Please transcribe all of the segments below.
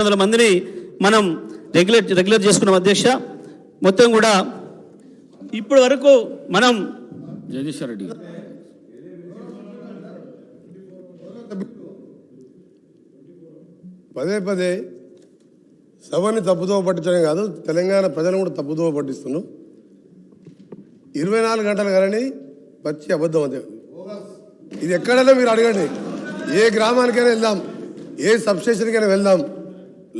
100 మందిని మనం రెగ్యులర్ చేసుకున్నాం అధ్యక్ష. మొత్తం కూడా ఇప్పటి వరకు మనం జగదీశ్వర్ రెడ్డి పదే సభని తప్పుదో పట్టించడం కాదు, తెలంగాణ ప్రజలను కూడా తప్పుదో పట్టిస్తున్నాం. 24 గంటలు కానీ పచ్చి అబద్ధం అదే. ఇది ఎక్కడైనా మీరు అడగండి, ఏ గ్రామానికైనా వెళ్దాం, ఏ సబ్స్టేషన్కైనా వెళ్దాం,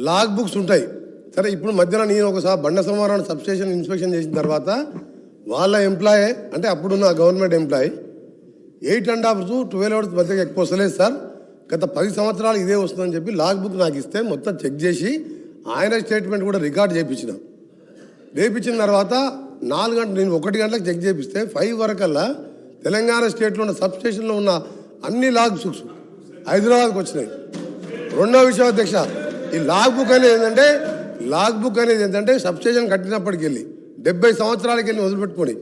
లాగ్ బుక్స్ ఉంటాయి. సరే, ఇప్పుడు మధ్యలో నేను ఒకసారి బండ సోమవారం సబ్స్టేషన్ ఇన్స్పెక్షన్ చేసిన తర్వాత వాళ్ళ ఎంప్లాయీ, అంటే అప్పుడున్న గవర్నమెంట్ ఎంప్లాయీ, 8.5 to 12 hours మధ్యకి ఎక్కువ వస్తలేదు సార్, గత 10 సంవత్సరాలు ఇదే వస్తుందని చెప్పి లాగ్ బుక్ నాకు ఇస్తే మొత్తం చెక్ చేసి ఆయన స్టేట్మెంట్ కూడా రికార్డ్ చేయించిన. చేయించిన తర్వాత 4 గంటలు, నేను 1 గంటలకు చెక్ చేపిస్తే 5 వరకల్లా తెలంగాణ స్టేట్లో ఉన్న సబ్స్టేషన్లో ఉన్న అన్ని లాగ్ బుక్స్ హైదరాబాద్కి వచ్చినాయి. రెండో విషయం అధ్యక్ష, ఈ లాగ్ బుక్ అనేది ఏంటంటే సబ్స్టేషన్ కట్టినప్పటికి వెళ్ళి 70 సంవత్సరాలకి వెళ్ళి వదిలిపెట్టుకొని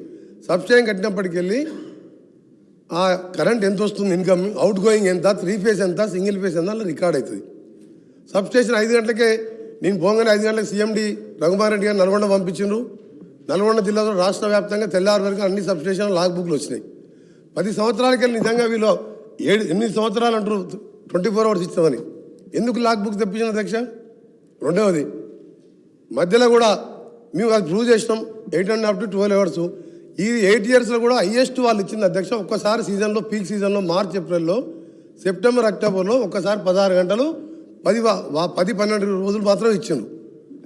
సబ్స్టేషన్ కట్టినప్పటికి వెళ్ళి ఆ కరెంట్ ఎంత వస్తుంది, ఇన్కమ్, అవుట్ గోయింగ్ ఎంత, 3 phase ఎంత, సింగిల్ ఫేస్ ఎంత, అలా రికార్డ్ అవుతుంది. సబ్స్టేషన్ 5 గంటలకే, నేను పోగానే 5 గంటలకు CMD రఘుమార్ రెడ్డి గారు నల్గొండ పంపించిండ్రు. నల్గొండ జిల్లాలో రాష్ట్ర వ్యాప్తంగా తెల్లారి వరకు అన్ని సబ్స్టేషన్ లాగ్ బుక్లు వచ్చినాయి. 10 సంవత్సరాలకి వెళ్ళి నిజంగా వీళ్ళు 8 సంవత్సరాలు అంటారు 24 hours ఇస్తామని, ఎందుకు లాగ్ బుక్ తెప్పించిన అధ్యక్ష? రెండవది, మధ్యలో కూడా మేము అది ప్రూవ్ చేసినాం 8.5 to 12 hours. ఈ 8 yearsలో కూడా హైయెస్ట్ వాళ్ళు ఇచ్చింది అధ్యక్ష. ఒక్కసారి సీజన్లో, పీక్ సీజన్లో, మార్చ్ ఏప్రిల్లో, సెప్టెంబర్ అక్టోబర్లో ఒక్కసారి 16 గంటలు 10-12 రోజులు మాత్రం ఇచ్చిండు.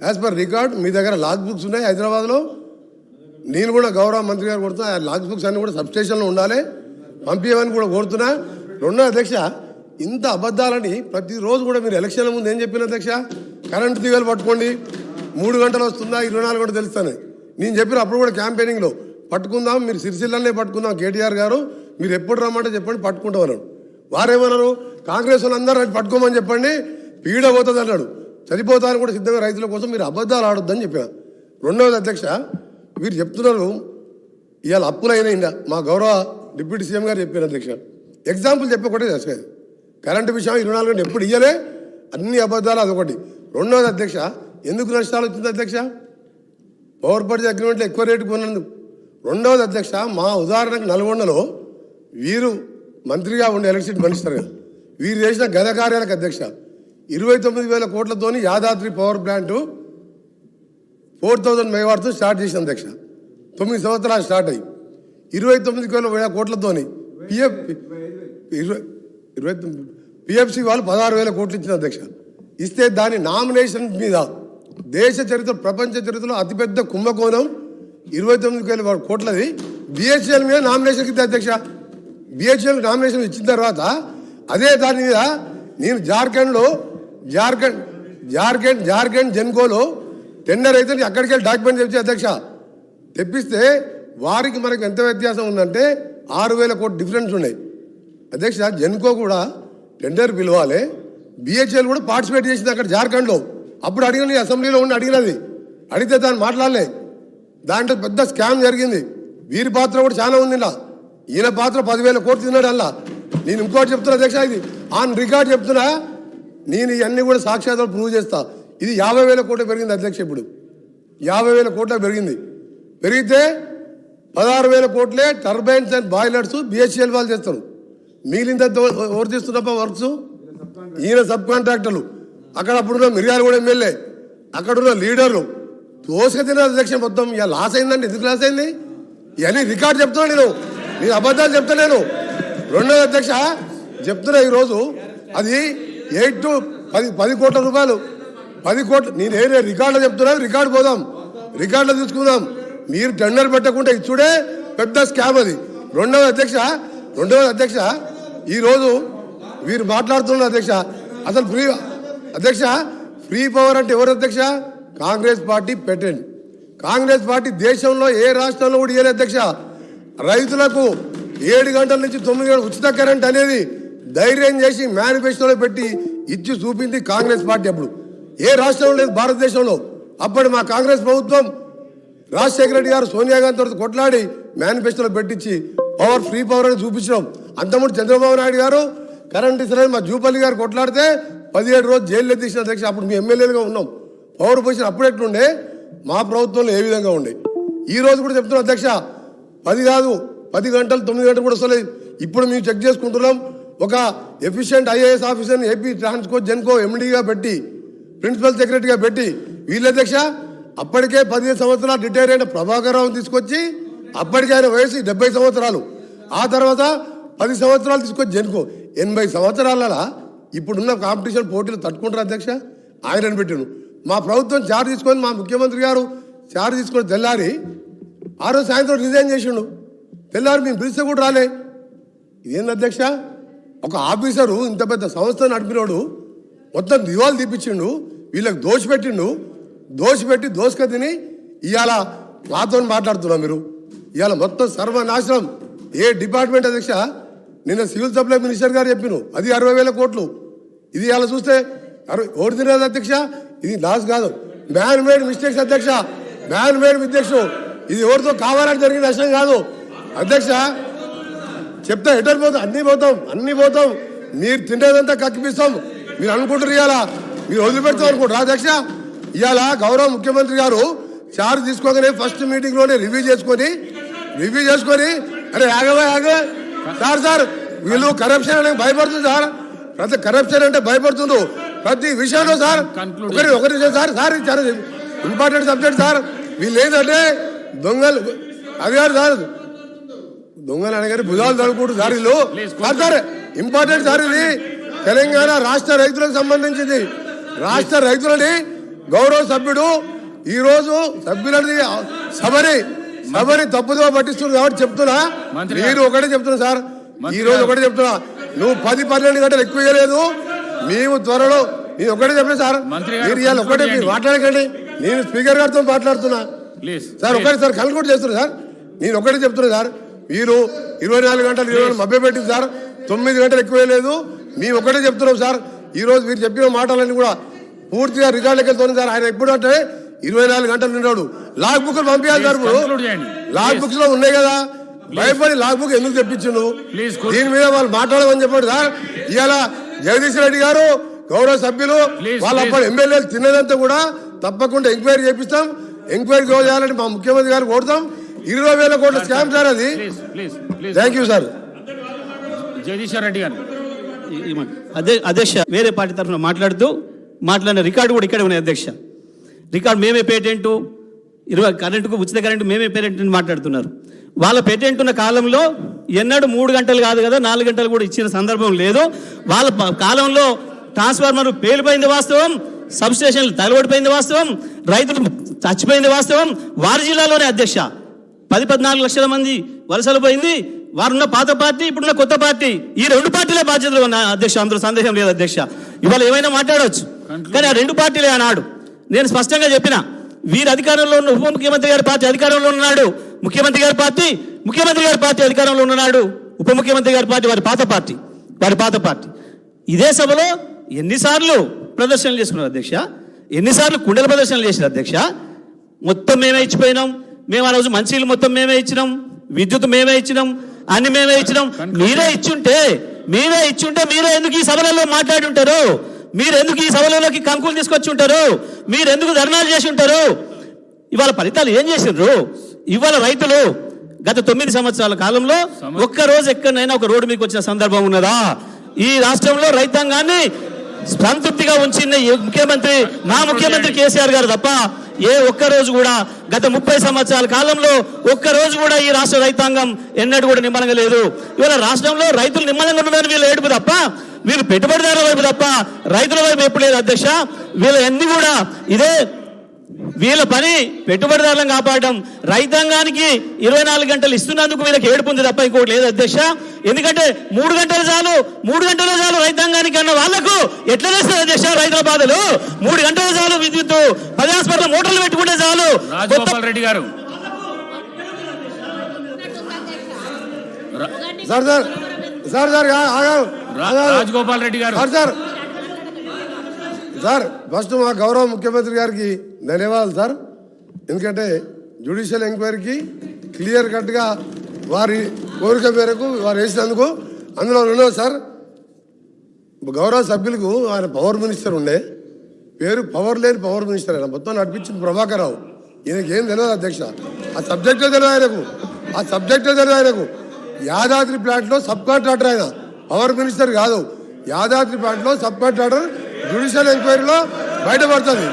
యాజ్ పర్ రికార్డ్ మీ దగ్గర లాగ్ బుక్స్ ఉన్నాయి హైదరాబాద్లో. నేను కూడా గౌరవ మంత్రి గారు కోరుతున్నా, ఆ లాగ్ బుక్స్ అన్నీ కూడా సబ్స్టేషన్లో ఉండాలి, పంపించమని కూడా కోరుతున్నా. రెండో అధ్యక్ష, ఇంత అబద్ధాలని ప్రతిరోజు కూడా మీరు ఎలక్షన్ల ముందు ఏం చెప్పిన అధ్యక్ష? కరెంటు తీగలు పట్టుకోండి, 3 గంటలు వస్తుందా, 24 గంటలు తెలుస్తాను నేను చెప్పిన. అప్పుడు కూడా క్యాంపెయినింగ్లో పట్టుకుందాం, మీరు సిరిసిల్లనే పట్టుకుందాం, కేటీఆర్ గారు మీరు ఎప్పుడు రమ్మంటే చెప్పండి పట్టుకుంటామన్నాడు. వారేమన్నారు, కాంగ్రెస్ వాళ్ళందరూ పట్టుకోమని చెప్పండి, పీడ పోతుంది అన్నాడు. చనిపోతాను కూడా సిద్ధంగా రైతుల కోసం మీరు అబద్ధాలు ఆడొద్దని చెప్పాను. రెండవది అధ్యక్ష, వీరు చెప్తున్నారు ఇవాళ అప్పులైనా, మా గౌరవ డిప్యూటీ సీఎం గారు చెప్పారు అధ్యక్ష. ఎగ్జాంపుల్ చెప్పి ఒకటే చేసేది, కరెంటు విషయం 24 గంటలు ఎప్పుడు ఇయ్యలే, అన్ని అబద్ధాలు అదొకటి. రెండవది అధ్యక్ష, ఎందుకు నష్టాలు వచ్చింది అధ్యక్ష? పవర్ పర్చేజ్ అగ్రిమెంట్లో ఎక్కువ రేటు కొన్నందుకు. రెండవది అధ్యక్ష, మా ఉదాహరణకు నల్గొండలో వీరు మంత్రిగా ఉండే ఎలక్ట్రిసిటీ మినిస్టర్గా వీరు చేసిన గత కార్యాలకు అధ్యక్ష 29,000 కోట్లతోని Yadadri power plant 4,000 megawatts start చేసిన అధ్యక్ష. 9 సంవత్సరాలు స్టార్ట్ అయ్యి 29,000 కోట్లతోని PFC వాళ్ళు 16,000 కోట్లు ఇచ్చిన అధ్యక్ష. ఇస్తే దాని నామినేషన్ మీద దేశ చరిత్ర, ప్రపంచ చరిత్రలో అతిపెద్ద కుంభకోణం 29,000 కోట్లది BHEL మీద నామినేషన్ ఇస్తే అధ్యక్ష. BHEL నామినేషన్ ఇచ్చిన తర్వాత అదే దాని మీద నేను జార్ఖండ్ జెన్కోలో టెండర్ అయితే అక్కడికి వెళ్ళి డాక్యుమెంట్ తెచ్చి అధ్యక్ష తెప్పిస్తే వారికి మనకు ఎంత వ్యత్యాసం ఉందంటే 6,000 కోట్లు డిఫరెన్స్ ఉన్నాయి అధ్యక్ష. జెన్కో కూడా టెండర్ పిలవాలి, BHEL కూడా పార్టిసిపేట్ చేసింది అక్కడ జార్ఖండ్లో. అప్పుడు అడిగిన అసెంబ్లీలో ఉండి అడిగితే దాన్ని మాట్లాడలే. దాంట్లో పెద్ద స్కామ్ జరిగింది. వీరి పాత్ర కూడా చాలా ఉంది. ఈయన పాత్ర 10,000 కోట్లు తిన్నాడు అలా. నేను ఇంకోటి చెప్తున్నా అధ్యక్ష, ఇది ఆన్ రికార్డ్ చెప్తున్నా, నేను ఇవన్నీ కూడా సాక్ష్యాలు ప్రూవ్ చేస్తా. ఇది 50,000 కోట్లు పెరిగింది అధ్యక్ష. ఇప్పుడు 50,000 కోట్ల పెరిగింది. పెరిగితే 16,000 కోట్లే టర్బైన్స్ అండ్ బాయిలర్స్ BHEL వాళ్ళు చేస్తారు. మిగిలింత ఎవరు చేస్తున్నప్ప వర్క్స్? ఈయన సబ్ కాంట్రాక్టర్లు. అక్కడ అప్పుడున్న మిర్యాలగూడ ఎమ్మెల్యే, అక్కడున్న లీడర్లు దోసుక తిన్నారు అధ్యక్ష. మొత్తం ఇక లాస్ అయిందండి. ఎందుకు లాస్ అయింది? ఇవన్నీ రికార్డ్ చెప్తున్నా, నేను అబద్ధాలు చెప్తలేను. రెండోది అధ్యక్ష చెప్తున్నా, ఈరోజు అది 8 to 10 కోట్ల రూపాయలు, 10 కోట్లు. నేను ఏ రికార్డులో చెప్తున్నా, రికార్డు పోదాం, రికార్డులో తీసుకుందాం. మీరు టెండర్ పెట్టకుండా ఇచ్చుడే పెద్ద స్కామ్ అది. రెండవది అధ్యక్ష ఈరోజు వీరు మాట్లాడుతున్నారు అధ్యక్ష. అసలు ఫ్రీ పవర్ అంటే ఎవరు అధ్యక్ష? కాంగ్రెస్ పార్టీ పెట్టండి. కాంగ్రెస్ పార్టీ దేశంలో ఏ రాష్ట్రంలో కూడా ఇవ్వలేదు అధ్యక్ష. రైతులకు 7 గంటల నుంచి 9 గంటలు ఉచిత కరెంట్ అనేది ధైర్యం చేసి మేనిఫెస్టోలో పెట్టి ఇచ్చి చూపింది కాంగ్రెస్ పార్టీ. అప్పుడు ఏ రాష్ట్రంలో లేదు భారతదేశంలో. అప్పుడు మా కాంగ్రెస్ ప్రభుత్వం రాజశేఖర రెడ్డి గారు సోనియా గాంధీ తోటి కొట్లాడి మేనిఫెస్టోలో పెట్టించి ఫ్రీ పవర్ అని చూపించడం. అంతకుముందు చంద్రబాబు నాయుడు గారు కరెంట్ ఇస్తారని మా జూపల్లి గారు కొట్లాడితే 17 రోజులు జైల్లో తీసిన అధ్యక్ష. అప్పుడు మీ ఎమ్మెల్యేలుగా ఉన్నాం. పవర్ పొజిషన్ అప్పుడు ఎట్లుండే, మా ప్రభుత్వంలో ఏ విధంగా ఉండే. ఈ రోజు కూడా చెప్తున్నాం అధ్యక్ష, 10 కాదు 10 గంటలు 9 గంటలు కూడా వస్తలేదు. ఇప్పుడు మేము చెక్ చేసుకుంటున్నాం. ఒక ఎఫిషియెంట్ ఐఏఎస్ ఆఫీసర్ని ఏపీ ట్రాన్స్కో జెన్కో ఎండీగా పెట్టి, ప్రిన్సిపల్ సెక్రటరీగా పెట్టి, వీళ్ళ అధ్యక్ష అప్పటికే 15 సంవత్సరాలు రిటైర్ అయిన ప్రభాకర్ రావుని తీసుకొచ్చి, అప్పటికే ఆయన వయసు 70 సంవత్సరాలు, ఆ తర్వాత 10 సంవత్సరాలు తీసుకొచ్చి జెన్కో 80 సంవత్సరాల ఇప్పుడున్న కాంపిటీషన్ పోటీలు తట్టుకుంటారు అధ్యక్ష. ఆయనను పెట్టాను. మా ప్రభుత్వం చార్జ్ తీసుకొని, మా ముఖ్యమంత్రి గారు చార్జ్ తీసుకొని తెల్లారి ఆ రోజు సాయంత్రం రిజైన్ చేసిండు. తెల్లారి మేము పిలిస్తే కూడా రాలే. ఇదేంది అధ్యక్ష? ఒక ఆఫీసరు ఇంత పెద్ద సంస్థ నడిపినోడు మొత్తం దివాలు తీపిచ్చిండు, వీళ్ళకి దోషపెట్టిండు. దోషపెట్టి దోసుక తిని ఇవాళ మాతో మాట్లాడుతున్నాం. మీరు ఇవాళ మొత్తం సర్వనాశనం. ఏ డిపార్ట్మెంట్ అధ్యక్ష? నిన్న సివిల్ సప్లై మినిస్టర్ గారు చెప్పిను అది 60,000 కోట్లు. ఇది ఇవాళ చూస్తే ఓడి తినేది అధ్యక్ష. ఇది లాస్ కాదు, మ్యాన్ మేడ్ మిస్టేక్స్ అధ్యక్ష. Man made mistakes. ఇది ఎవరితో కావాలని జరిగిన నష్టం కాదు అధ్యక్ష. చెప్తా ఎటర్ పోతాం, అన్ని పోతాం. మీరు తినేదంతా కక్కిపిస్తాం. మీరు అనుకుంటారు ఇవాళ మీరు వదిలిపెడతాం అనుకుంటారు అధ్యక్ష. ఇవాళ గౌరవ ముఖ్యమంత్రి గారు చార్జ్ తీసుకోగానే ఫస్ట్ మీటింగ్ లోనే రివ్యూ చేసుకొని అరే ఆగవే సార్ వీళ్ళు కరప్షన్ అంటే భయపడుతుంది సార్. ప్రతి కరప్షన్ అంటే భయపడుతుండ్రు ప్రతి విషయంలో సార్. ఒకరి సార్ చాలా ఇంపార్టెంట్ సబ్జెక్ట్ సార్. వీళ్ళు ఏంటంటే దొంగలు, అది కాదు సార్, దొంగలు అనగానే భుజాలు తడుకుంటు సార్ వీళ్ళు. సార్ ఇంపార్టెంట్ సార్ ఇది. తెలంగాణ రాష్ట్ర రైతులకు సంబంధించింది. రాష్ట్ర రైతులని గౌరవ సభ్యుడు ఈ రోజు సభ్యులని సభని తప్పుదో పట్టిస్తున్నారు కాబట్టి చెప్తున్నా. మీరు ఒకటే చెప్తున్నా సార్, ఈ రోజు ఒకటే చెప్తున్నా, నువ్వు 10-12 గంటలు ఎక్కువ ఇవ్వలేదు. మేము త్వరలో నేను ఒకటే చెప్పిన సార్, మీరు ఇవాళ ఒకటే మీరు మాట్లాడకండి. నేను స్పీకర్ గారితో మాట్లాడుతున్నా సార్. ఒకటే సార్ కన్క్లూడ్ చేస్తున్నా సార్. నేను ఒకటే చెప్తున్నా సార్, మీరు 24 గంటలు 20 మభ్య పెట్టింది సార్. 9 గంటలు ఎక్కువ లేదు. మేము ఒకటే చెప్తున్నాం సార్. ఈ రోజు మీరు చెప్పిన మాటలన్నీ కూడా పూర్తిగా రికార్డులకు వెళ్తుంది సార్. ఆయన ఎప్పుడు అంటే 24 గంటలు ఉన్నాడు. లాగ్ బుక్ పంపించాలి సార్. ఇప్పుడు లాగ్ బుక్స్ లో ఉన్నాయి కదా, భయపడి లాగ్ బుక్ ఎందుకు తెప్పించిండు? దీని మీద వాళ్ళు మాట్లాడమని చెప్పాడు సార్. ఇవాళ జగదీష్ రెడ్డి గారు గౌరవ సభ్యులు వాళ్ళ అప్పుడు ఎమ్మెల్యేలు తిన్నదంతా కూడా తప్పకుండా ఎంక్వైరీ చేపిస్తాం. ఎంక్వైరీ చేయాలని మా ముఖ్యమంత్రి గారు కోరుతాం. 20,000 కోట్ల స్కామ్ సార్ అది. Thank you sir. Jagadish Reddy గారు అధ్యక్ష వేరే పార్టీ తరఫున మాట్లాడిన రికార్డు కూడా ఇక్కడ ఉన్నాయి అధ్యక్ష. రికార్డు మేమే పేటెంట్ 20 కరెంటుకు ఉచిత కరెంటు మేమే పేటెంట్ అని మాట్లాడుతున్నారు. వాళ్ళ పేటెంట్ ఉన్న కాలంలో ఎన్నడూ 3 గంటలు కాదు కదా 4 గంటలు కూడా ఇచ్చిన సందర్భం లేదు. వాళ్ళ కాలంలో ట్రాన్స్ఫార్మర్ పేలిపోయింది వాస్తవం, సబ్ స్టేషన్లు తగలబడిపోయింది వాస్తవం, రైతులు చచ్చిపోయింది వాస్తవం. వారి జిల్లాలోనే అధ్యక్ష 10-14 లక్షల మంది వలసలు పోయింది. వారున్న పాత పార్టీ, ఇప్పుడున్న కొత్త పార్టీ, ఈ 2 పార్టీలే బాధ్యతలు ఉన్న అధ్యక్ష. అందులో సందేహం లేదు అధ్యక్ష. ఇవాళ ఏమైనా మాట్లాడవచ్చు, కానీ ఆ 2 పార్టీలే అన్నాడు. నేను స్పష్టంగా చెప్పిన, వీరు అధికారంలో ఉన్న ఉప ముఖ్యమంత్రి గారి పార్టీ అధికారంలో ఉన్నాడు, ముఖ్యమంత్రి గారి పార్టీ అధికారంలో ఉన్నాడు, ఉప ముఖ్యమంత్రి గారి పార్టీ వారి పాత పార్టీ. ఇదే సభలో ఎన్నిసార్లు ప్రదర్శనలు చేసుకున్నారు అధ్యక్ష, ఎన్నిసార్లు కుండల ప్రదర్శనలు చేశారు అధ్యక్ష. మొత్తం మేమే ఇచ్చిపోయినాం. మేము ఆ రోజు మంచినీళ్ళు మొత్తం మేమే ఇచ్చినాం, విద్యుత్ మేమే ఇచ్చినాం, అన్ని మేమే ఇచ్చినాం. మీరే ఇచ్చుంటే మీరే ఎందుకు ఈ సభలలో మాట్లాడి ఉంటారు? మీరు ఎందుకు ఈ సభలలోకి కంకులు తీసుకొచ్చి ఉంటారు? మీరు ఎందుకు ధర్నాలు చేసి ఉంటారు? ఇవాళ ఫలితాలు ఏం చేసిండ్రు? ఇవాళ రైతులు గత 9 సంవత్సరాల కాలంలో ఒక్కరోజు ఎక్కడైనా ఒక రోడ్డు మీకు వచ్చిన సందర్భం ఉన్నదా? ఈ రాష్ట్రంలో రైతాంగాన్ని సంతృప్తిగా ఉంచిన మా ముఖ్యమంత్రి కేసీఆర్ గారు తప్ప ఏ ఒక్కరోజు కూడా గత 30 సంవత్సరాల కాలంలో ఒక్కరోజు కూడా ఈ రాష్ట్ర రైతాంగం ఎన్నడూ కూడా నిమ్మలంగా లేదు. ఇవాళ రాష్ట్రంలో రైతులు నిమ్మలంగా ఉండడానికి వీళ్ళు ఏడుపు తప్ప, వీళ్ళు పెట్టుబడిదారుల వైపు తప్ప రైతుల వైపు ఎప్పుడు లేదు అధ్యక్ష. వీళ్ళ అన్ని కూడా ఇదే వీళ్ళ పని పెట్టుబడిదారులను కాపాడడం, రైతాంగానికి 24 గంటలు ఇస్తున్నందుకు వీళ్ళకి ఏడుపుంది తప్ప ఇంకోటి లేదు అధ్యక్ష. ఎందుకంటే 3 గంటలు చాలు రైతాంగానికి అన్న వాళ్లకు ఎట్లా చేస్తారు అధ్యక్ష? రైతుల బాధలు 3 గంటలు చాలు, విద్యుత్ 10 హాస్పిటల్ మోటార్లు పెట్టుకుంటే చాలు. రాజగోపాల్ రెడ్డి గారు రాజగోపాల్ రెడ్డి గారు సార్ ఫస్ట్ మా గౌరవ ముఖ్యమంత్రి గారికి ధన్యవాదాలు సార్. ఎందుకంటే జ్యుడిషియల్ ఎంక్వైరీకి క్లియర్ కట్గా వారి కోరిక మేరకు వారు వేసినందుకు. అందులో రెండో సార్, గౌరవ సభ్యులకు ఆయన పవర్ మినిస్టర్ ఉండే, పేరు పవర్ లేని పవర్ మినిస్టర్. ఆయన మొత్తం నడిపించింది ప్రభాకర్ రావు. ఈయనకి ఏం తెలియదు అధ్యక్ష, ఆ సబ్జెక్టే తెలియదు ఆయనకు. యాదాద్రి ప్లాంట్లో సబ్ కాంట్రాక్టర్ ఆయన, పవర్ మినిస్టర్ కాదు. యాదాద్రి ప్లాంట్లో సబ్ కాంట్రాక్టర్ జ్యుడిషియల్ ఎంక్వైరీలో బయటపడుతుంది.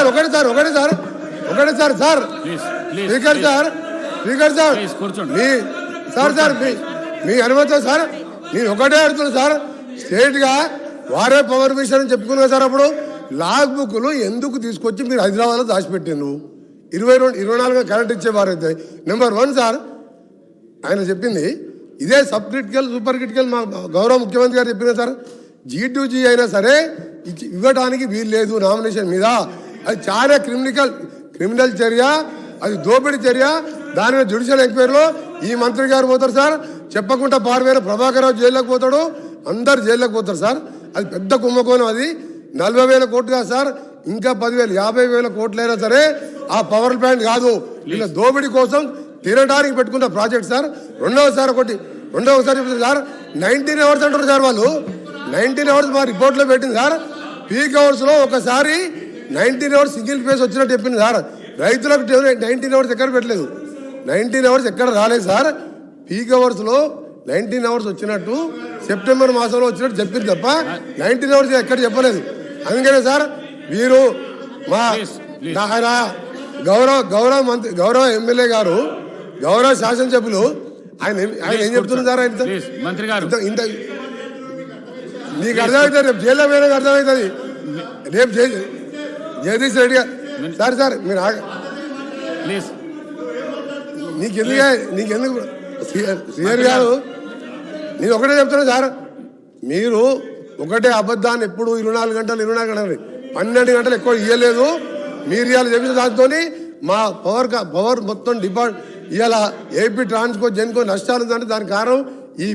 ఒకటే సార్ స్పీకర్ సార్ మీ అనుమతి సార్, నేను ఒకటే అడుగుతున్నా సార్, స్టేట్గా వారే పవర్ మినిస్టర్ అని చెప్పుకున్నా సార్. అప్పుడు లాగ్ బుక్లు ఎందుకు తీసుకొచ్చి మీరు హైదరాబాద్లో దాచిపెట్టిండ్రు? 24 కరెంట్ ఇచ్చేవారైతే నెంబర్ 1 సార్. ఆయన చెప్పింది ఇదే సబ్ క్రిటికల్ సూపర్ క్రిటికల్. మా గౌరవ ముఖ్యమంత్రి గారు చెప్పిన సార్, G2G అయినా సరే ఇవ్వడానికి వీలు లేదు నామినేషన్ మీద. అది చాలా క్రిమినల్ చర్య, అది దోపిడీ చర్య. దాని మీద జ్యుడిషియల్ ఎంక్వైరీలో ఈ మంత్రి గారు పోతారు సార్, చెప్పకుండా పారిపోయిన ప్రభాకర్ రావు జైల్లోకి పోతాడు, అందరు జైల్లోకి పోతారు సార్. అది పెద్ద కుంభకోణం. అది 40,000 కోట్లు కాదు సార్, ఇంకా 10,000 50,000 కోట్లైనా సరే ఆ పవర్ ప్లాంట్ కాదు, వీళ్ళ దోపిడీ కోసం తినడానికి పెట్టుకున్న ప్రాజెక్ట్ సార్. రెండవసారి సార్ 19 అవర్స్ అంటారు సార్ వాళ్ళు. 19 అవర్స్ మా రిపోర్ట్లో పెట్టింది సార్. పీక్ అవర్స్లో ఒకసారి 19 అవర్స్ సింగిల్ ఫేస్ వచ్చినట్టు చెప్పింది సార్. రైతులకు 19 అవర్స్ ఎక్కడ పెట్టలేదు, 19 అవర్స్ ఎక్కడ రాలేదు సార్. పీక్ అవర్స్లో 19 అవర్స్ వచ్చినట్టు సెప్టెంబర్ మాసంలో వచ్చినట్టు చెప్పింది తప్ప 19 అవర్స్ ఎక్కడ చెప్పలేదు. అందుకనే సార్ వీరు మా ఆయన గౌరవ ఎమ్మెల్యే గారు, గౌరవ శాసనసభ్యులు ఆయన ఏం చెప్తున్నారు సార్? ఆయన మంత్రి గారు ఇంత నీకు అర్థమవుతుంది, రేపు జైల్లో పోయినా అర్థమవుతుంది. రేపు జగదీష్ రెడ్డి గారు సార్ మీరు నీకెందుకు శ్రీహరి గారు, నేను ఒకటే చెప్తున్నా సార్, మీరు ఒకటే అబద్ధాన్ని ఎప్పుడు 24 గంటలు 12 గంటలు ఎక్కువ ఇవ్వలేదు. మీరు ఇవాళ చెప్పిన దాంతో మా పవర్ మొత్తం ఇవాళ ఏపీ ట్రాన్స్కో జెన్కో నష్టాలు ఉందంటే దానికి కారణం ఈ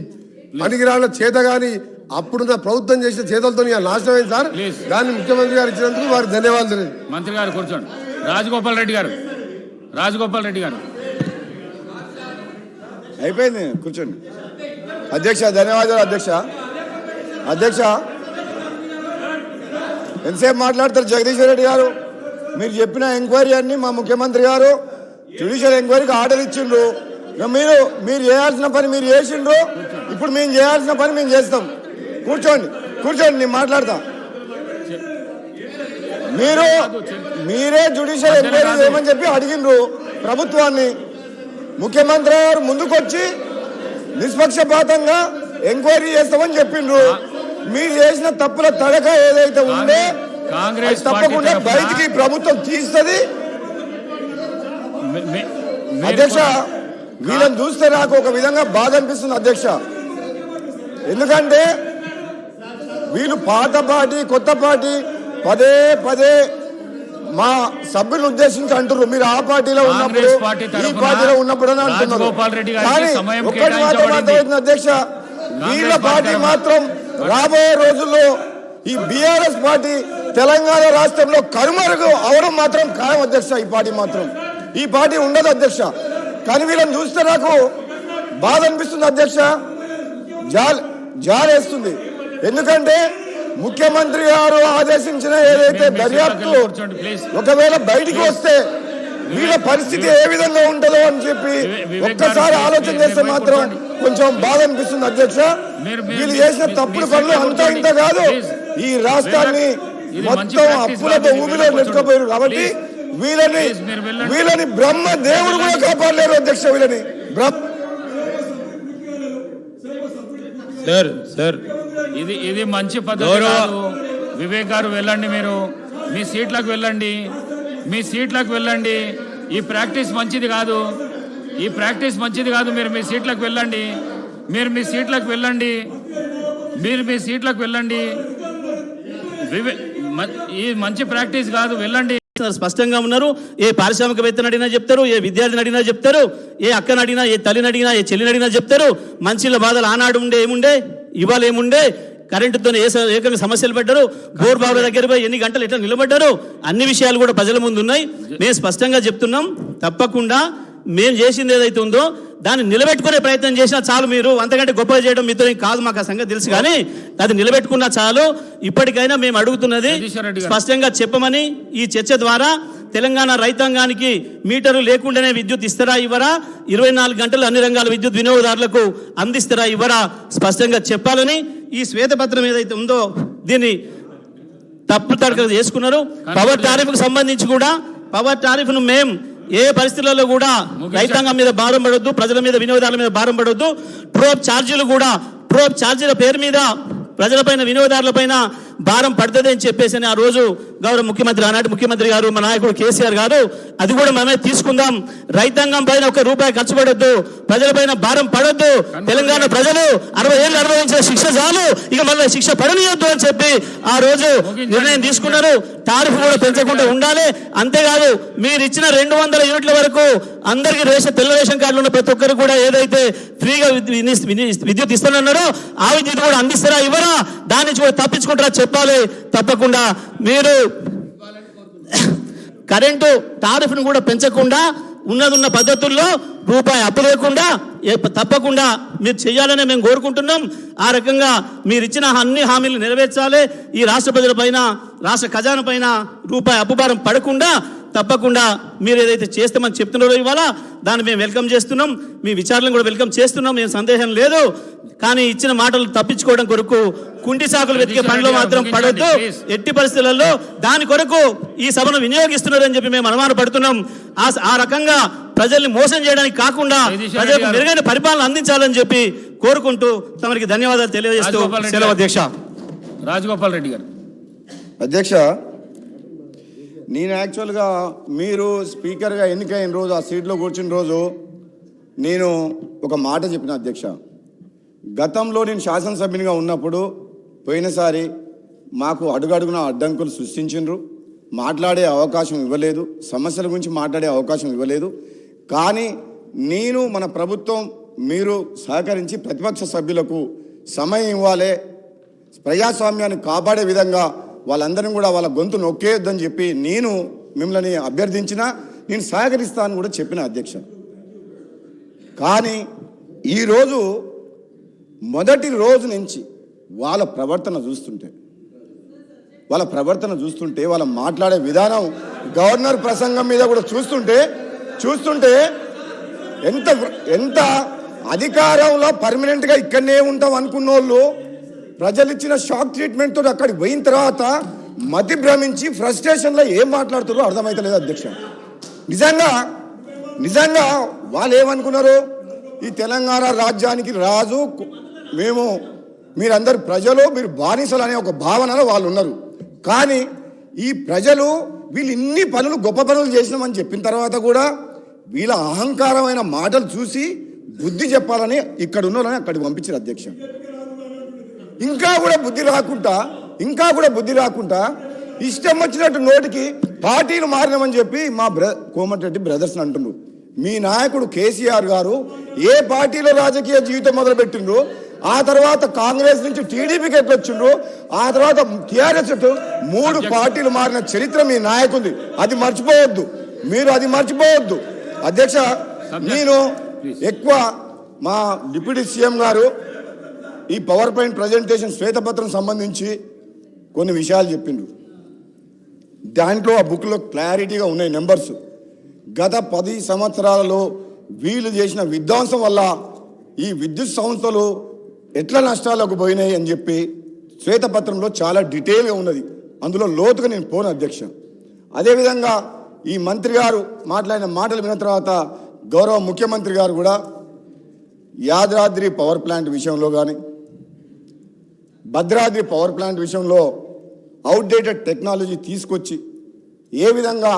పనికిరాళ్ళ చేత కానీ అప్పుడున్న ప్రభుత్వం చేసిన చేతులతో నాశనం అయింది సార్. దాన్ని ముఖ్యమంత్రి గారు ఇచ్చినందుకు వారికి ధన్యవాదాలు. మంత్రి గారు కూర్చోండి. రాజగోపాల్ రెడ్డి గారు అయిపోయింది, కూర్చోండి. అధ్యక్ష ధన్యవాదాలు. అధ్యక్ష ఎంతసేపు మాట్లాడతారు జగదీశ్వర్ రెడ్డి గారు? మీరు చెప్పిన ఎంక్వైరీ అన్ని మా ముఖ్యమంత్రి గారు జ్యుడిషియల్ ఎంక్వైరీకి ఆర్డర్ ఇచ్చిండ్రు. మీరు చేయాల్సిన పని మీరు చేసిండ్రు. ఇప్పుడు మేము చేయాల్సిన పని మేము చేస్తాం. కూర్చోండి నేను మాట్లాడతా. మీరే జ్యుడిషియల్ ఎంక్వైరీ చేయమని చెప్పి అడిగిండ్రు ప్రభుత్వాన్ని. ముఖ్యమంత్రి గారు ముందుకొచ్చి నిష్పక్షపాతంగా ఎంక్వైరీ చేస్తామని చెప్పిండ్రు. మీరు చేసిన తప్పుల తడక ఏదైతే ఉందో తప్పకుండా బయటికి ప్రభుత్వం తీస్తుంది. అధ్యక్ష వీళ్ళని చూస్తే నాకు ఒక విధంగా బాధ అనిపిస్తుంది అధ్యక్ష. ఎందుకంటే వీళ్ళు పాత పార్టీ కొత్త పార్టీ పదే మా సభ్యులను ఉద్దేశించి అంటున్నారు, మీరు ఆ పార్టీలో ఉన్నప్పుడు ఈ పార్టీలో ఉన్నప్పుడు అని అంటున్నారు. కానీ ఒక్కటి మాత్రం అర్థమైంది అధ్యక్ష, వీళ్ళ పార్టీ మాత్రం రాబోయే రోజుల్లో ఈ బీఆర్ఎస్ పార్టీ తెలంగాణ రాష్ట్రంలో కనుమరుగు అవడం మాత్రం ఖాయం అధ్యక్ష. ఈ పార్టీ ఉండదు అధ్యక్ష. కానీ వీళ్ళని చూస్తే నాకు బాధ అనిపిస్తుంది అధ్యక్ష, జాలేస్తుంది. ఎందుకంటే ముఖ్యమంత్రి గారు ఆదేశించిన ఏదైతే దర్యాప్తు ఒకవేళ బయటికి వస్తే వీళ్ళ పరిస్థితి ఏ విధంగా ఉంటుందో అని చెప్పి ఒక్కసారి ఆలోచన చేస్తే మాత్రం కొంచెం బాధ అనిపిస్తుంది అధ్యక్ష. వీళ్ళు చేసిన తప్పుడు పనులు అంతా ఇంత కాదు, ఈ రాష్ట్రాన్ని మొత్తం అప్పులతో ఊబిలో నెట్టుకుపోయారు. కాబట్టి వీళ్ళని బ్రహ్మ దేవుడు కూడా కాపాడలేరు అధ్యక్ష. వీళ్ళని ఇది మంచి పద్ధతి కాదు. వివేక్ గారు వెళ్ళండి, మీరు మీ సీట్లకు వెళ్ళండి. ఈ ప్రాక్టీస్ మంచిది కాదు, మీరు మీ సీట్లకు వెళ్ళండి. ఈ మంచి ప్రాక్టీస్ కాదు, వెళ్ళండి. స్పష్టంగా ఉన్నారు. ఏ పారిశ్రామికవేత్తను అడిగినా చెప్తారు, ఏ విద్యార్థిని అడిగినా చెప్తారు, ఏ అక్కని అడిగినా, ఏ తల్లిని అడిగినా, ఏ చెల్లిని అడిగినా చెప్తారు. మంచిల బాధలు ఆనాడు ఏముండే, ఇవాళ ఏముండే, కరెంటుతో ఏకంగా సమస్యలు పడ్డారు, బోర్ బావుల దగ్గర పోయి ఎన్ని గంటలు ఎట్లా నిలబడ్డారు, అన్ని విషయాలు కూడా ప్రజల ముందు ఉన్నాయి. మేము స్పష్టంగా చెప్తున్నాం, తప్పకుండా మేము చేసింది ఏదైతే ఉందో దాన్ని నిలబెట్టుకునే ప్రయత్నం చేసినా చాలు. మీరు అంతకంటే గొప్పగా చేయడం మీతో కాదు, మాకు ఆ సంగతి తెలుసు. కానీ అది నిలబెట్టుకున్నా చాలు. ఇప్పటికైనా మేము అడుగుతున్నది స్పష్టంగా చెప్పమని, ఈ చర్చ ద్వారా తెలంగాణ రైతాంగానికి మీటరు లేకుండానే విద్యుత్ ఇస్తారా ఇవ్వరా, 24 గంటలు అన్ని రంగాల విద్యుత్ వినియోగదారులకు అందిస్తారా ఇవ్వరా స్పష్టంగా చెప్పాలని ఈ శ్వేతపత్రం ఏదైతే ఉందో దీన్ని తప్పు తడక చేసుకున్నారు. పవర్ టారిఫ్కు సంబంధించి కూడా పవర్ టారిఫ్ను మేము ఏ పరిస్థితులలో కూడా రైతాంగం మీద భారం పడొద్దు, ప్రజల మీద వినియోగదారుల మీద భారం పడొద్దు. ట్రోప్ ఛార్జీల పేరు మీద ప్రజలపైన వినియోగదారులపైన భారం పడుతుంది అని చెప్పేసి ఆ రోజు గౌరవ ముఖ్యమంత్రి, ఆనాటి ముఖ్యమంత్రి గారు, మా నాయకుడు కేసీఆర్ గారు అది కూడా మనమే తీసుకుందాం. రైతాంగం పైన ₹1 ఖర్చు పడొద్దు, ప్రజలపైన భారం పడొద్దు. తెలంగాణ ప్రజలు 60 ఏళ్ళు అనుభవించిన శిక్ష చాలు, ఇక మళ్ళీ శిక్ష పడనీయొద్దు అని చెప్పి ఆ రోజు నిర్ణయం తీసుకున్నారు. టారిఫ్ కూడా పెంచకుండా ఉండాలి. అంతేకాదు మీరు ఇచ్చిన 200 యూనిట్ల వరకు అందరికీ తెల్ల రేషన్ కార్డులు ఉన్న ప్రతి ఒక్కరు కూడా ఏదైతే ఫ్రీగా విద్యుత్ ఇస్తానన్నారో ఆ విద్యుత్ కూడా అందిస్తారా ఇవ్వరా, దాని నుంచి కూడా తప్పించుకుంటారా చెప్పాలి. తప్పకుండా మీరు కరెంటు టారిఫ్ను కూడా పెంచకుండా ఉన్నదున్న పద్ధతుల్లో రూపాయి అప్పు లేకుండా తప్పకుండా మీరు చేయాలని మేము కోరుకుంటున్నాం. ఆ రకంగా మీరు ఇచ్చిన అన్ని హామీలు నెరవేర్చాలి. ఈ రాష్ట్ర ప్రజలపైన, రాష్ట్ర ఖజానా పైన రూపాయి అప్పుభారం పడకుండా తప్పకుండా మీరు ఏదైతే చేస్తామని చెప్తున్నారో ఇవాళ దాన్ని మేము వెల్కమ్ చేస్తున్నాం. మీ విచారణను కూడా వెల్కమ్ చేస్తున్నాం, ఏం సందేహం లేదు. కానీ ఇచ్చిన మాటలు తప్పించుకోవడం కొరకు కుంటి సాకులు వెతికే పనిలో మాత్రం పడొద్దు. ఎట్టి పరిస్థితులలో దాని కొరకు ఈ సభను వినియోగిస్తున్నారని చెప్పి మేము అనుమానపడుతున్నాం. ఆ రకంగా ప్రజల్ని మోసం చేయడానికి కాకుండా ప్రజలకు మెరుగైన పరిపాలన అందించాలని చెప్పి కోరుకుంటూ తమరికి ధన్యవాదాలు తెలియజేస్తూ సెలవు అధ్యక్ష. రాజగోపాల్ రెడ్డి గారు. అధ్యక్ష, నేను యాక్చువల్గా మీరు స్పీకర్గా ఎన్నికైన రోజు ఆ సీట్లో కూర్చున్న రోజు నేను ఒక మాట చెప్పిన అధ్యక్ష. గతంలో నేను శాసనసభ్యునిగా ఉన్నప్పుడు పోయినసారి మాకు అడుగడుగున అడ్డంకులు సృష్టించిండ్రు, మాట్లాడే అవకాశం ఇవ్వలేదు, సమస్యల గురించి మాట్లాడే అవకాశం ఇవ్వలేదు. కానీ నేను మన ప్రభుత్వం మీరు సహకరించి ప్రతిపక్ష సభ్యులకు సమయం ఇవ్వాలి, ప్రజాస్వామ్యాన్ని కాపాడే విధంగా వాళ్ళందరినీ కూడా వాళ్ళ గొంతు నొక్కేయొద్దని చెప్పి నేను మిమ్మల్ని అభ్యర్థించినా నేను సహకరిస్తానని కూడా చెప్పిన అధ్యక్ష. కానీ ఈరోజు మొదటి రోజు నుంచి వాళ్ళ ప్రవర్తన చూస్తుంటే వాళ్ళ మాట్లాడే విధానం, గవర్నర్ ప్రసంగం మీద కూడా చూస్తుంటే ఎంత అధికారంలో పర్మనెంట్గా ఇక్కడనే ఉంటాం అనుకున్న వాళ్ళు ప్రజలు ఇచ్చిన షాక్ ట్రీట్మెంట్ తోటి అక్కడికి పోయిన తర్వాత మతి భ్రమించి ఫ్రస్ట్రేషన్లో ఏం మాట్లాడుతారో అర్థమైతలేదు అధ్యక్ష. నిజంగా వాళ్ళు ఏమనుకున్నారు, ఈ తెలంగాణ రాజ్యానికి రాజు మేము, మీరందరు ప్రజలు, మీరు బానిసలు అనే ఒక భావనలో వాళ్ళు ఉన్నారు. కానీ ఈ ప్రజలు వీళ్ళు ఇన్ని పనులు, గొప్ప పనులు చేసినామని చెప్పిన తర్వాత కూడా వీళ్ళ అహంకారమైన మాటలు చూసి బుద్ధి చెప్పాలని ఇక్కడ ఉన్న వాళ్ళని అక్కడికి పంపించారు అధ్యక్ష. ఇంకా కూడా బుద్ధి రాకుండా ఇష్టం వచ్చినట్టు నోటికి పార్టీలు మారినామని చెప్పి మా కోమటిరెడ్డి బ్రదర్స్ అంటున్నారు. మీ నాయకుడు కేసీఆర్ గారు ఏ పార్టీలో రాజకీయ జీవితం మొదలుపెట్టిండ్రు, ఆ తర్వాత కాంగ్రెస్ నుంచి టీడీపీకి ఎట్లొచ్చిండ్రు, ఆ తర్వాత టీఆర్ఎస్ 3 పార్టీలు మారిన చరిత్ర మీ నాయకుది. అది మర్చిపోవద్దు అధ్యక్ష. నేను ఎక్కువ మా డిప్యూటీ సీఎం గారు ఈ పవర్ పాయింట్ ప్రజెంటేషన్ శ్వేతపత్రం సంబంధించి కొన్ని విషయాలు చెప్పిండ్రు. దాంట్లో ఆ బుక్లో క్లారిటీగా ఉన్నాయి నెంబర్స్. గత 10 సంవత్సరాలలో వీళ్ళు చేసిన విధ్వంసం వల్ల ఈ విద్యుత్ సంస్థలు ఎట్లా నష్టాలకు పోయినాయి అని చెప్పి శ్వేతపత్రంలో చాలా డీటెయిల్గా ఉన్నది. అందులో లోతుగా నేను పోను అధ్యక్ష. అదేవిధంగా ఈ మంత్రి గారు మాట్లాడిన మాటలు విన్న తర్వాత గౌరవ ముఖ్యమంత్రి గారు కూడా యాదాద్రి పవర్ ప్లాంట్ విషయంలో కానీ, భద్రాద్రి పవర్ ప్లాంట్ విషయంలో అవుట్డేటెడ్ టెక్నాలజీ తీసుకొచ్చి ఏ విధంగా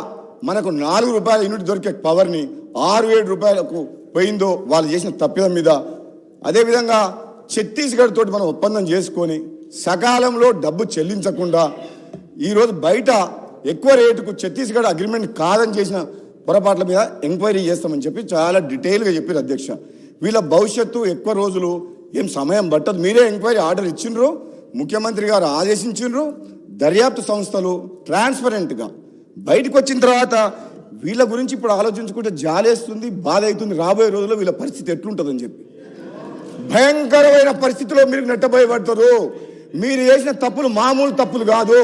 మనకు ₹4 యూనిట్ దొరికే పవర్ని ₹6-7 పోయిందో వాళ్ళు చేసిన తప్పిదం మీద, అదేవిధంగా ఛత్తీస్గఢ్ తోటి మనం ఒప్పందం చేసుకొని సకాలంలో డబ్బు చెల్లించకుండా ఈరోజు బయట ఎక్కువ రేటుకు ఛత్తీస్గఢ్ అగ్రిమెంట్ కాదని చేసిన పొరపాట్ల మీద ఎంక్వైరీ చేస్తామని చెప్పి చాలా డీటెయిల్గా చెప్పారు అధ్యక్ష. వీళ్ళ భవిష్యత్తు ఎక్కువ రోజులు ఏం సమయం పట్టదు. మీరే ఎంక్వైరీ ఆర్డర్ ఇచ్చిండ్రు, ముఖ్యమంత్రి గారు ఆదేశించిండ్రు. దర్యాప్తు సంస్థలు ట్రాన్స్పరెంట్గా బయటకు వచ్చిన తర్వాత వీళ్ళ గురించి ఇప్పుడు ఆలోచించుకుంటే జాలేస్తుంది, బాధ అవుతుంది. రాబోయే రోజుల్లో వీళ్ళ పరిస్థితి ఎట్లుంటుందని చెప్పి భయంకరమైన పరిస్థితిలో మీరు నెట్టబోయబడతారు. మీరు చేసిన తప్పులు మామూలు తప్పులు కాదు.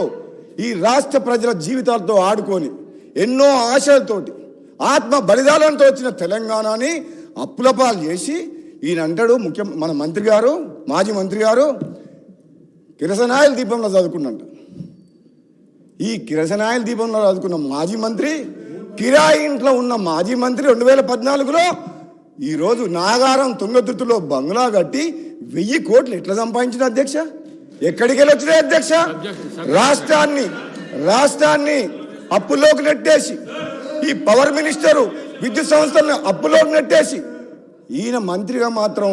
ఈ రాష్ట్ర ప్రజల జీవితాలతో ఆడుకొని ఎన్నో ఆశలతోటి ఆత్మ బలిదానంతో వచ్చిన తెలంగాణని అప్పులపాలు చేసి ఈయన అంటాడు మన మంత్రి గారు, మాజీ మంత్రి గారు కిరసనాయిల దీపంలో చదువుకున్నంట. ఈ కిరసనాయిల దీపంలో చదువుకున్న మాజీ మంత్రి, కిరాయి ఇంట్లో ఉన్న మాజీ మంత్రి 2014లో ఈరోజు నాగారం తుంగతుర్తిలో బంగ్లా కట్టి 1000 కోట్లు ఎట్లా సంపాదించిన అధ్యక్ష? ఎక్కడికి వెళ్ళి వచ్చినాయి అధ్యక్ష? రాష్ట్రాన్ని అప్పుల్లోకి నెట్టేసి, ఈ పవర్ మినిస్టరు విద్యుత్ సంస్థలను అప్పులోకి నెట్టేసి, ఈయన మంత్రిగా మాత్రం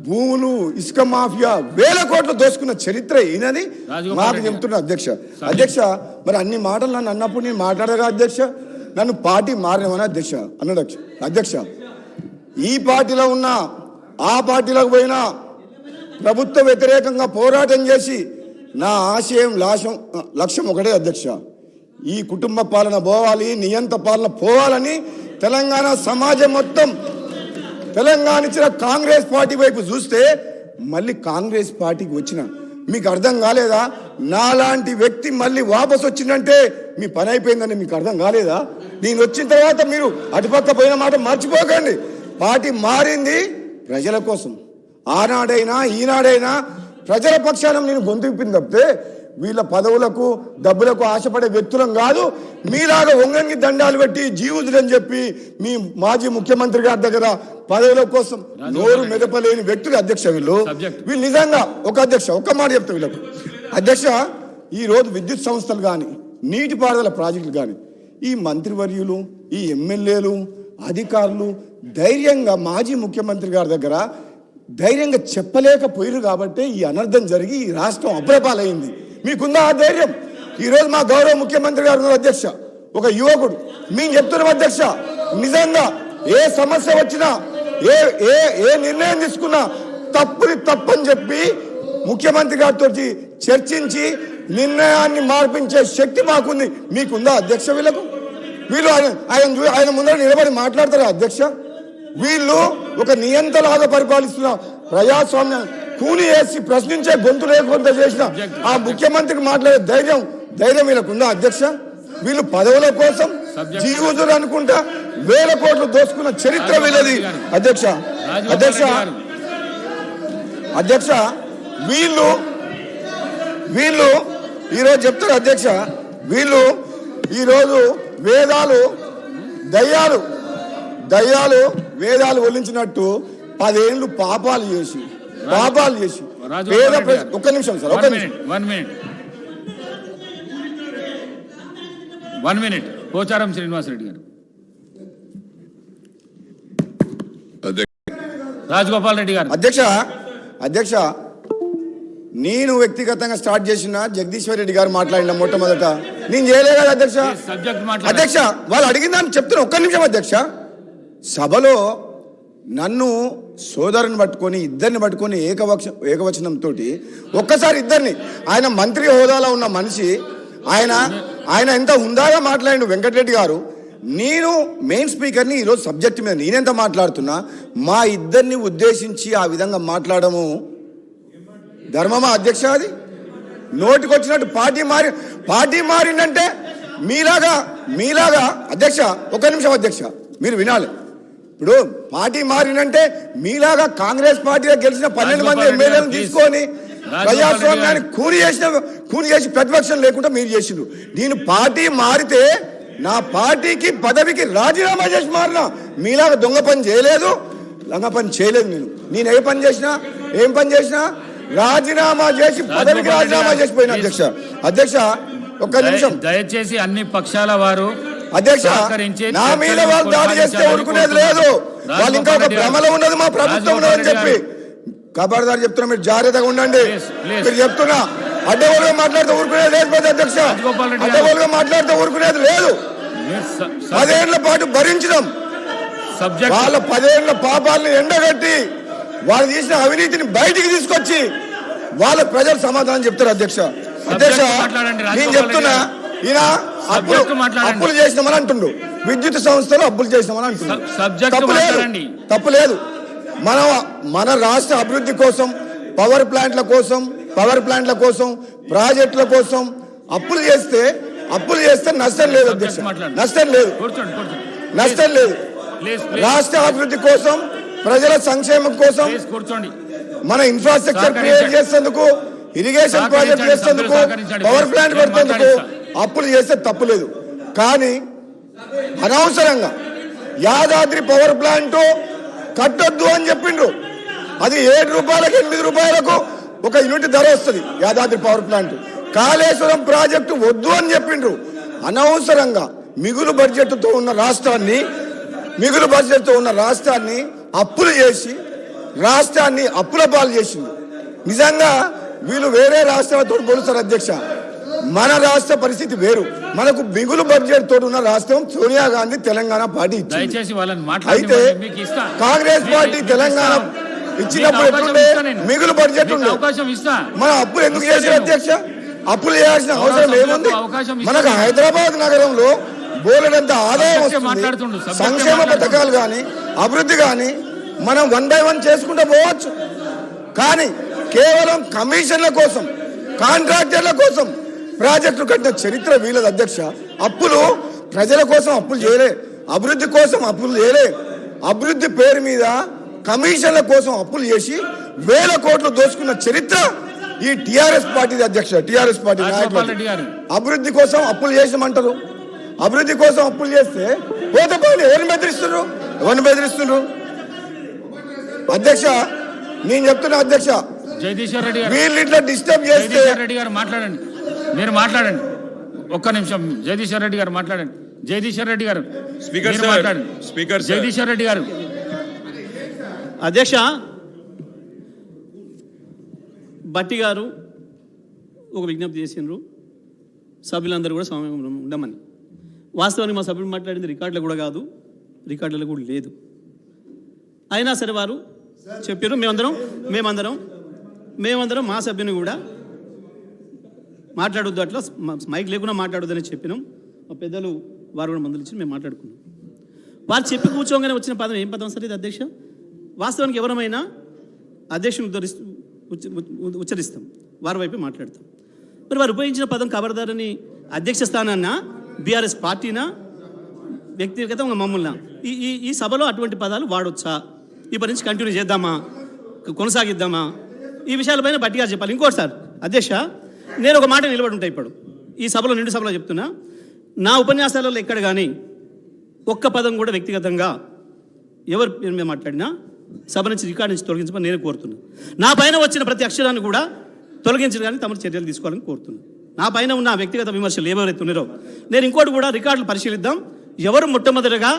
భూములు, ఇసుక మాఫియా 1000 కోట్లు దోసుకున్న చరిత్ర ఈయనది మాకు చెప్తున్నా అధ్యక్ష. మరి అన్ని మాటలు నన్ను అన్నప్పుడు నేను మాట్లాడగా అధ్యక్ష, నన్ను పార్టీ మారినవని అధ్యక్ష అన్నాడు అధ్యక్ష. ఈ పార్టీలో ఉన్నా ఆ పార్టీలోకి పోయినా ప్రభుత్వ వ్యతిరేకంగా పోరాటం చేసి నా ఆశయం లక్ష్యం ఒకటే అధ్యక్ష, ఈ కుటుంబ పాలన పోవాలి, నియంత పాలన పోవాలని తెలంగాణ సమాజం మొత్తం తెలంగాణ ఇచ్చిన కాంగ్రెస్ పార్టీ వైపు చూస్తే మళ్ళీ కాంగ్రెస్ పార్టీకి వచ్చిన మీకు అర్థం కాలేదా? నాలాంటి వ్యక్తి మళ్ళీ వాపసు వచ్చిందంటే మీ పని అయిపోయిందని మీకు అర్థం కాలేదా? నేను వచ్చిన తర్వాత మీరు అటుపక్క పోయిన మాట మర్చిపోకండి. పార్టీ మారింది ప్రజల కోసం. ఆనాడైనా ఈనాడైనా ప్రజల పక్షాన నేను గొంతు విప్పింది తప్పితే వీళ్ళ పదవులకు డబ్బులకు ఆశపడే వ్యక్తులం కాదు. మీలాగా వంగంగి దండాలు పెట్టి జీవుదులని చెప్పి మీ మాజీ ముఖ్యమంత్రి గారి దగ్గర పదవుల కోసం నోరు మెదపలేని వ్యక్తులు అధ్యక్ష. వీళ్ళు నిజంగా ఒక్క మాట చెప్తా వీళ్ళకు అధ్యక్ష. ఈ రోజు విద్యుత్ సంస్థలు కానీ, నీటిపారుదల ప్రాజెక్టులు కానీ, ఈ మంత్రివర్యులు, ఈ ఎమ్మెల్యేలు, అధికారులు ధైర్యంగా మాజీ ముఖ్యమంత్రి గారి దగ్గర ధైర్యంగా చెప్పలేకపోయారు కాబట్టి ఈ అనర్థం జరిగి ఈ రాష్ట్రం అప్రపాలైంది. మీకుందా ఆ ధైర్యం? ఈరోజు మా గౌరవ ముఖ్యమంత్రి గారు అధ్యక్ష, ఒక యువకుడు మేము చెప్తున్నాం అధ్యక్ష, నిజంగా ఏ సమస్య వచ్చినా ఏ నిర్ణయం తీసుకున్నా తప్పని చెప్పి ముఖ్యమంత్రి గారితో చర్చించి నిర్ణయాన్ని మార్పించే శక్తి మాకుంది. మీకుందా అధ్యక్ష? వీళ్ళు ఆయన ముందర నిలబడి మాట్లాడతారా అధ్యక్ష? వీళ్ళు ఒక నియంతలాగా పరిపాలిస్తున్న ప్రజాస్వామ్యం కూని వేసి ప్రశ్నించే గొంతు లేకుండా చేసిన ఆ ముఖ్యమంత్రికి మాట్లాడే ధైర్యం వీళ్ళకుందా అధ్యక్ష? వీళ్ళు పదవుల కోసం జీవుదురు అనుకుంటా 1000 కోట్లు దోసుకున్న చరిత్ర వీళ్ళది అధ్యక్ష. వీళ్ళు ఈరోజు చెప్తారు అధ్యక్ష, వీళ్ళు ఈరోజు వేదాలు ఒలించినట్టు 10 ఏళ్ళు పాపాలు చేసి ఒక్క నిమిషం sir, one minute Pocharam Srinivasa Reddy గారు. రాజగోపాల్ రెడ్డి గారు. అధ్యక్ష నేను వ్యక్తిగతంగా స్టార్ట్ చేసిన జగదీశ్వర్ రెడ్డి గారు మాట్లాడిన మొట్టమొదట నేను చేయలే కదా అధ్యక్ష. వాళ్ళు అడిగిందని చెప్తున్నా. ఒక్క నిమిషం అధ్యక్ష. సభలో నన్ను సోదరుని పట్టుకొని ఇద్దరిని పట్టుకొని ఏకవచనంతో ఒక్కసారి ఇద్దరిని, ఆయన మంత్రి హోదాలో ఉన్న మనిషి, ఆయన ఎంత హుందాగా మాట్లాడిండు వెంకటరెడ్డి గారు. నేను మెయిన్ స్పీకర్ని ఈరోజు సబ్జెక్ట్ మీద నేనెంత మాట్లాడుతున్నా, మా ఇద్దరిని ఉద్దేశించి ఆ విధంగా మాట్లాడము ధర్మమా అధ్యక్ష? అది నోటికొచ్చినట్టు పార్టీ మారిందంటే మీలాగా అధ్యక్ష, ఒక్క నిమిషం అధ్యక్ష మీరు వినాలి. ఇప్పుడు పార్టీ మారినంటే మీలాగా కాంగ్రెస్ పార్టీలో గెలిచిన 12 మంది ఎమ్మెల్యేలను తీసుకొని ప్రజాస్వామ్యాన్ని కూని చేసి ప్రతిపక్షం లేకుండా మీరు చేసిండ్రు. నేను పార్టీ మారితే నా పార్టీకి పదవికి రాజీనామా చేసి మారినా. మీలాగా దొంగ పని చేయలేదు, లంగ పని చేయలేదు. నేను ఏం పని చేసినా రాజీనామా చేసి పదవికి రాజీనామా చేసిపోయినా అధ్యక్ష. ఒక్క నిమిషం దయచేసి అన్ని పక్షాల వారు అధ్యక్ష, నా మీద వాళ్ళు దాడి చేస్తే ఊరుకునేది లేదు. వాళ్ళు ఇంకా ఒక భ్రమలో ఉన్నది మా ప్రభుత్వం ఉన్నదని చెప్పి ఖబర్దార్ చెప్తున్నా. మీరు జాగ్రత్తగా ఉండండి. మీరు చెప్తున్నా అడ్డగోలుగా మాట్లాడితే ఊరుకునేది లేదు అధ్యక్ష. అడ్డగోలుగా మాట్లాడితే ఊరుకునేది లేదు. 10 ఏళ్ల పాటు భరించడం, వాళ్ళ 10 ఏళ్ల పాపాలను ఎండగట్టి వాళ్ళు చేసిన అవినీతిని బయటికి తీసుకొచ్చి వాళ్ళ ప్రజలు సమాధానం చెప్తారు అధ్యక్ష. నేను చెప్తున్నా ఈయన సబ్జెక్టు మాట్లాడండి. అప్పులు చేసినామని అంటుండు, విద్యుత్ సంస్థలు అప్పులు చేసినామని అంటుండు. సబ్జెక్టు మాట్లాడండి. తప్పులేదు. మన రాష్ట్ర అభివృద్ధి కోసం, పవర్ ప్లాంట్ల కోసం, ప్రాజెక్టుల కోసం అప్పులు చేస్తే నష్టం లేదు అధ్యక్ష, నష్టం లేదు. రాష్ట్ర అభివృద్ధి కోసం, ప్రజల సంక్షేమం కోసం, మన ఇన్ఫ్రాస్ట్రక్చర్ క్రియేట్ చేసేందుకు, ఇరిగేషన్ ప్రాజెక్ట్ చేసేందుకు, పవర్ ప్లాంట్ పెడుతేందుకు అప్పులు చేస్తే తప్పులేదు. కానీ అనవసరంగా యాదాద్రి పవర్ ప్లాంట్ కట్టొద్దు అని చెప్పిండ్రు. అది 7 రూపాయలకు 8 రూపాయలకు ఒక యూనిట్ ధర వస్తుంది Yadadri power plant. Kaleshwaram project వద్దు అని చెప్పిండ్రు. అనవసరంగా మిగులు బడ్జెట్తో ఉన్న రాష్ట్రాన్ని అప్పులు చేసి రాష్ట్రాన్ని అప్పుల పాలు చేసింది. నిజంగా వీళ్ళు వేరే రాష్ట్రాలతో పోలుస్తారు అధ్యక్ష. మన రాష్ట్ర పరిస్థితి వేరు. మనకు మిగులు బడ్జెట్ తోటి ఉన్న రాష్ట్రం సోనియా గాంధీ తెలంగాణ పార్టీ ఇచ్చింది. అయితే కాంగ్రెస్ పార్టీ తెలంగాణ ఇచ్చినప్పుడు ఎట్లుండే మిగులు బడ్జెట్ ఉండే. మనం అప్పులు ఎందుకు చేశారు అధ్యక్ష? అప్పులు చేయాల్సిన అవసరం ఏముంది? మనకు హైదరాబాద్ నగరంలో బోలెడంత ఆదాయం వస్తుంది. సంక్షేమ పథకాలు కానీ, అభివృద్ధి కానీ మనం 1 by 1 చేసుకుంటూ పోవచ్చు. కానీ కేవలం కమిషన్ల కోసం, కాంట్రాక్టర్ల కోసం ప్రాజెక్టులు కట్టిన చరిత్ర వీళ్ళది అధ్యక్ష. అప్పులు ప్రజల కోసం అప్పులు చేయలే, అభివృద్ధి కోసం అప్పులు చేయలే. అభివృద్ధి పేరు మీద కమిషన్ల కోసం అప్పులు చేసి 1000 కోట్లు దోచుకున్న చరిత్ర ఈ టిఆర్ఎస్ పార్టీ అధ్యక్ష. టిఆర్ఎస్ పార్టీ అభివృద్ధి కోసం అప్పులు చేసామంటారు. అభివృద్ధి కోసం అప్పులు చేస్తే పోతే పోయి ఎవరిని బెదిరిస్తున్నారు అధ్యక్ష? నేను చెప్తున్నా అధ్యక్ష, జగదీశ్వర్ రెడ్డి గారు, వీళ్ళు ఇట్లా డిస్టర్బ్ చేస్తే. రెడ్డి గారు మాట్లాడండి, మీరు మాట్లాడండి. ఒక్క నిమిషం జగదీశ్వర్ రెడ్డి గారు మాట్లాడండి. జగదీశ్వర్ రెడ్డి గారు స్పీకర్ మాట్లాడండి. స్పీకర్ జగదీశ్వర్ రెడ్డి గారు. అధ్యక్ష, భట్టి గారు ఒక విజ్ఞప్తి చేసిండ్రు సభ్యులందరూ కూడా సమయం ఉండమని. వాస్తవానికి మా సభ్యులు మాట్లాడింది రికార్డులో కూడా కాదు, రికార్డులలో కూడా లేదు. అయినా సరే వారు చెప్పారు. మేమందరం మా సభ్యుని కూడా మాట్లాడొద్దు, అట్లా మైక్ లేకుండా మాట్లాడొద్దని చెప్పినాం. మా పెద్దలు వారు కూడా మందులిచ్చి మేము మాట్లాడుకున్నాం. వారు చెప్పి కూర్చోగానే వచ్చిన పదం ఏం పదం సార్ ఇది అధ్యక్ష? వాస్తవానికి ఎవరమైనా అధ్యక్షుని ఉచ్చరిస్తాం, వారి వైపే మాట్లాడతాం. మరి వారు ఉపయోగించిన పదం ఖబర్దారని అధ్యక్ష స్థానాన్న బీఆర్ఎస్ పార్టీనా వ్యక్తిగతంగా మమ్మల్ని ఈ సభలో అటువంటి పదాలు వాడొచ్చా? ఇప్పటి నుంచి కంటిన్యూ చేద్దామా, కొనసాగిద్దామా? ఈ విషయాలపైన భట్టి గారు చెప్పాలి. ఇంకోటి సార్ అధ్యక్ష, నేను ఒక మాట నిలబడి ఉంటా ఇప్పుడు ఈ సభలో, నిండు సభలో చెప్తున్నా. నా ఉపన్యాసాలలో ఎక్కడ కానీ ఒక్క పదం కూడా వ్యక్తిగతంగా ఎవరు పేరు మీద మాట్లాడినా సభ నుంచి రికార్డు నుంచి తొలగించమని నేను కోరుతున్నా. నా పైన వచ్చిన ప్రతి అక్షరాన్ని కూడా తొలగించడానికి తమరు చర్యలు తీసుకోవాలని కోరుతున్నాను. నా పైన ఉన్న వ్యక్తిగత విమర్శలు ఎవరైతే ఉన్నారో, నేను ఇంకోటి కూడా రికార్డులు పరిశీలిద్దాం. ఎవరు మొట్టమొదటిగా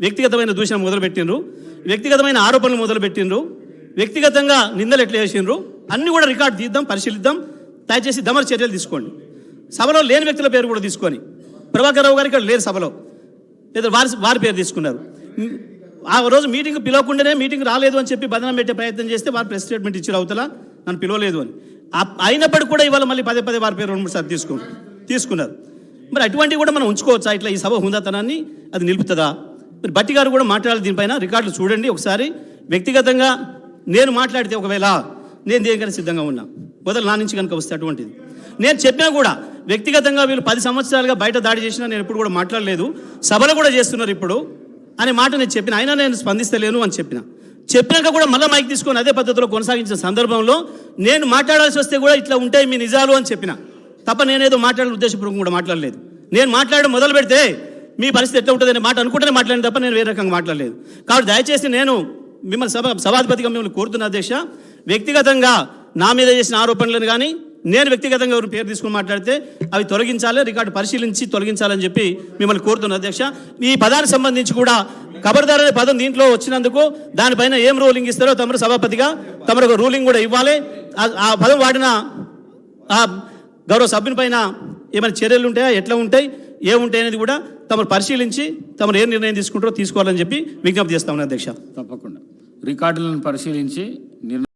వ్యక్తిగతమైన దూషణ మొదలుపెట్టిండ్రు, వ్యక్తిగతమైన ఆరోపణలు మొదలుపెట్టిండ్రు, వ్యక్తిగతంగా నిందలు ఎట్లా చేసిండ్రు, అన్నీ కూడా రికార్డు తీద్దాం, పరిశీలిద్దాం. దయచేసి దమరు చర్యలు తీసుకోండి. సభలో లేని వ్యక్తుల పేరు కూడా తీసుకొని, ప్రభాకర్ రావు గారు ఇక్కడ లేరు సభలో, లేదా వారి పేరు తీసుకున్నారు. ఆ రోజు మీటింగ్ పిలవకుండానే మీటింగ్ రాలేదు అని చెప్పి బదనం పెట్టే ప్రయత్నం చేస్తే వారు ప్రెస్ స్టేట్మెంట్ ఇచ్చారు అవతల, నన్ను పిలవలేదు అని. అయినప్పటికీ కూడా ఇవాళ మళ్ళీ పదే వారి పేరు 2-3 సార్లు తీసుకున్నారు. మరి అటువంటివి కూడా మనం ఉంచుకోవచ్చా? ఇట్లా ఈ సభ హుందాతనాన్ని అది నిలుపుతుందా? మరి భట్టి గారు కూడా మాట్లాడాలి దీనిపైన. రికార్డులు చూడండి ఒకసారి. వ్యక్తిగతంగా నేను మాట్లాడితే ఒకవేళ నేను దేనికైనా సిద్ధంగా ఉన్నా, మొదలు నా నుంచి కనుక వస్తే అటువంటిది నేను చెప్పినా కూడా వ్యక్తిగతంగా వీళ్ళు 10 సంవత్సరాలుగా బయట దాడి చేసినా నేను ఎప్పుడు కూడా మాట్లాడలేదు, సభలు కూడా చేస్తున్నారు ఇప్పుడు అనే మాట నేను చెప్పిన. అయినా నేను స్పందిస్తలేను అని చెప్పినాక కూడా మళ్ళీ మైక్ తీసుకొని అదే పద్ధతిలో కొనసాగించిన సందర్భంలో నేను మాట్లాడాల్సి వస్తే కూడా ఇట్లా ఉంటాయి మీ నిజాలు అని చెప్పిన తప్ప నేనేదో మాట్లాడిన ఉద్దేశపూర్వకం కూడా మాట్లాడలేదు. నేను మాట్లాడడం మొదలు పెడితే మీ పరిస్థితి ఎట్లా ఉంటుంది అనే మాట అనుకుంటేనే మాట్లాడిన తప్ప నేను వేరే రకంగా మాట్లాడలేదు. కాబట్టి దయచేసి నేను మిమ్మల్ని సభాధిపతిగా మిమ్మల్ని కోరుతున్న అధ్యక్ష, వ్యక్తిగతంగా నా మీద చేసిన ఆరోపణలను కానీ నేను వ్యక్తిగతంగా ఎవరు పేరు తీసుకుని మాట్లాడితే అవి తొలగించాలి, రికార్డు పరిశీలించి తొలగించాలని చెప్పి మిమ్మల్ని కోరుతున్న అధ్యక్ష. ఈ పదానికి సంబంధించి కూడా ఖబర్దార్ అనే పదం దీంట్లో వచ్చినందుకు దానిపైన ఏం రూలింగ్ ఇస్తారో తమరు సభాపతిగా తమరు ఒక రూలింగ్ కూడా ఇవ్వాలి. ఆ పదం వాడిన ఆ గౌరవ సభ్యుని పైన ఏమైనా చర్యలు ఉంటాయా, ఎట్లా ఉంటాయి, ఏముంటాయి అనేది కూడా తమరు పరిశీలించి తమరు ఏ నిర్ణయం తీసుకుంటారో తీసుకోవాలని చెప్పి విజ్ఞప్తి చేస్తామని అధ్యక్ష. తప్పకుండా రికార్డులను పరిశీలించి